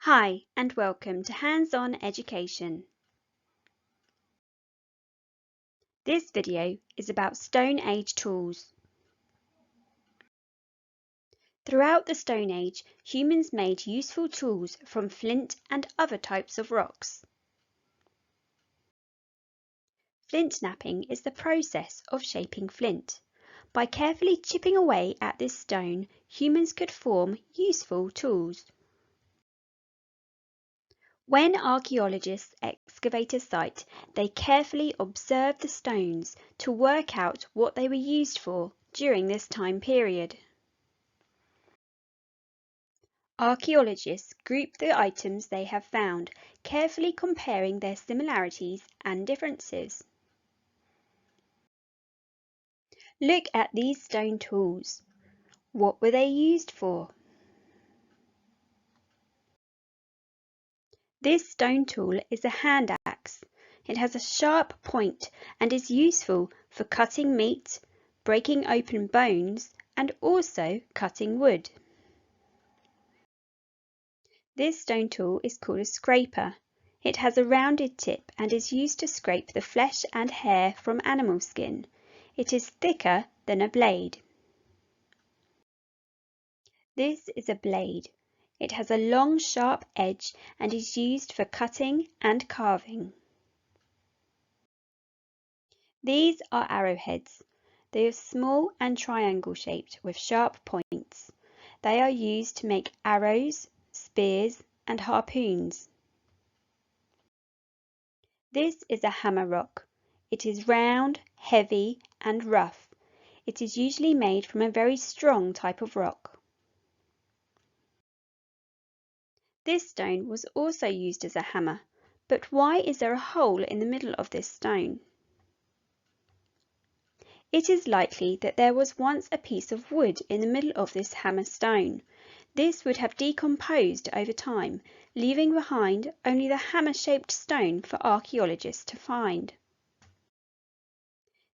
Hi and welcome to Hands-On Education. This video is about Stone Age tools. Throughout the Stone Age, humans made useful tools from flint and other types of rocks. Flintnapping is the process of shaping flint. By carefully chipping away at this stone, humans could form useful tools. When archaeologists excavate a site, they carefully observe the stones to work out what they were used for during this time period. Archaeologists group the items they have found, carefully comparing their similarities and differences. Look at these stone tools. What were they used for? This stone tool is a hand axe. It has a sharp point and is useful for cutting meat, breaking open bones, and also cutting wood. This stone tool is called a scraper. It has a rounded tip and is used to scrape the flesh and hair from animal skin. It is thicker than a blade. This is a blade. It has a long, sharp edge and is used for cutting and carving. These are arrowheads. They are small and triangle-shaped with sharp points. They are used to make arrows, spears, and harpoons. This is a hammer rock. It is round, heavy, and rough. It is usually made from a very strong type of rock. This stone was also used as a hammer, but why is there a hole in the middle of this stone? It is likely that there was once a piece of wood in the middle of this hammer stone. This would have decomposed over time, leaving behind only the hammer-shaped stone for archaeologists to find.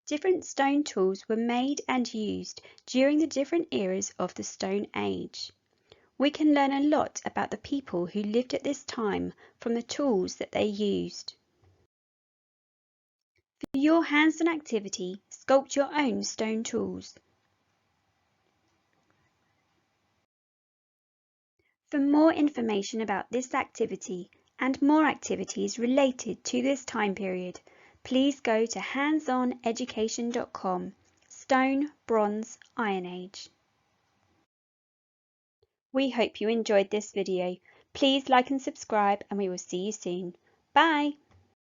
Different stone tools were made and used during the different eras of the Stone Age. We can learn a lot about the people who lived at this time from the tools that they used. For your hands-on activity, sculpt your own stone tools. For more information about this activity and more activities related to this time period, please go to handsoneducation.com, Stone, Bronze, Iron Age. We hope you enjoyed this video. Please like and subscribe and we will see you soon. Bye!